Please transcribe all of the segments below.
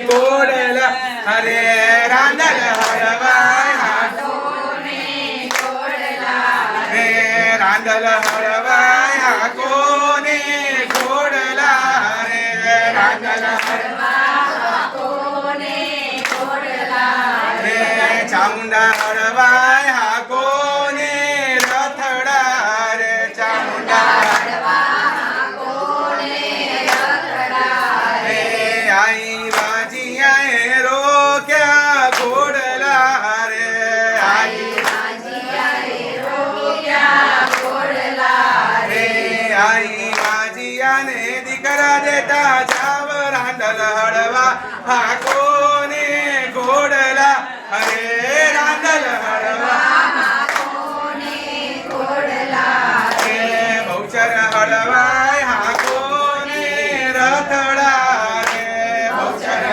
घोडला अरे रांधल हळवाय रे रांधल हळवाय हा कोणी घोडला रे रांधल रे चामुंडा हळवाय हा कोणी रथडा रे चामुंडा रे आई माझी आहे रोक्या घोडला रे आई रे आई माझी याने दिकरा देता जावर रांधल हळवा हा कोणी घोडला अरे रांधल हळवा रे भौचर हळवाय हा कोणी रथडा रे भौचर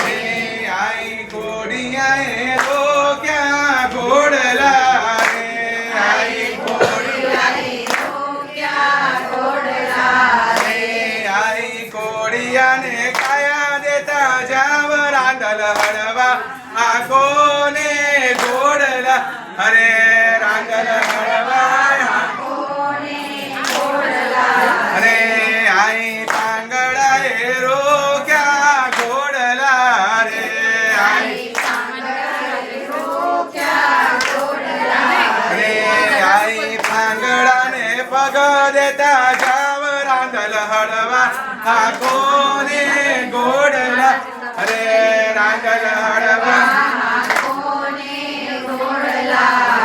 रे आई घोडी आहे रोक्या घोडला रे आई घोडी रे आई घोडियाने काया देता जावर रांधल हळवा हा कोणी घोडला अरे रांधल हळवा अरे आई पांगडा हे रोक्या घोडला रे आई अरे आई पांगडाने पग देता जावर रांधल हळवा हा कोणी घोडला अरे रांधल हळवा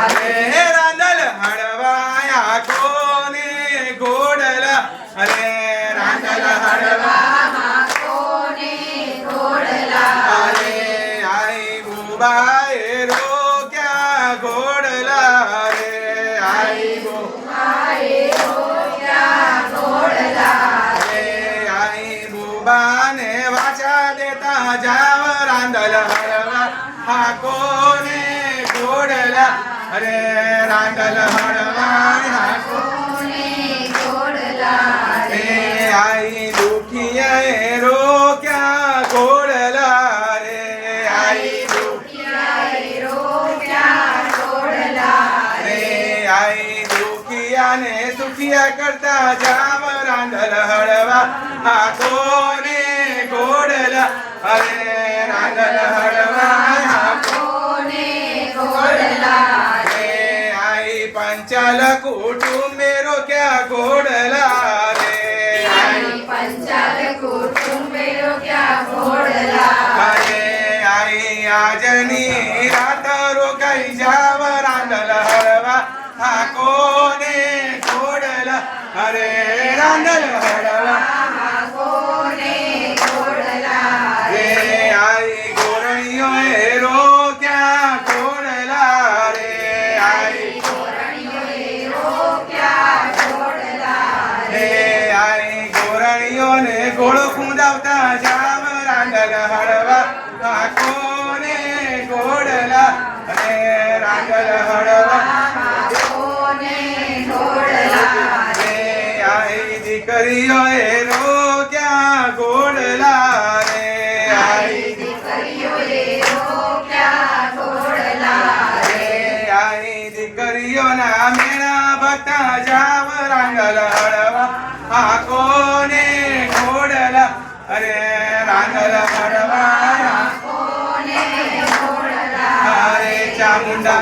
अरे रांधल हळवा या कोणी घोडला अरे रांधल हळवा अरे आई उभाय रोक्या घोडला रे आई रे आई बुबाने वाचा देता जावर रांधल हळवा हा कोणी घोडला अरे रांधल हळवा हा रे आई दुखी आहे रोक्या घोडला रे आई रे आई दुखियाने सुखिया करता जावर रांधल हळवा हा कोणी घोडला अरे रांधल हळवा हा रे आई पंचाल कुटुंबे रोक्या घोडला रे आई अरे आई आजनी रात रोकाई जावर रांधल हळवा हा कोणी घोडला अरे रांधल हळवा रे आई गोरणियो हे रोक्या घोडला रे आई रे आई गोरणियो ने गोळ खुंदावता जाम रांधल हळवा हा कोणी घोडला रे रांधल हळवा रे आई दिकरियो हे रोक्या घोडला रे आई रे आई दिकरियो ना मेरा भटा जावर रांधल हळवा हा कोणी घोडला अरे रांधल हळवा अरे चामुंडा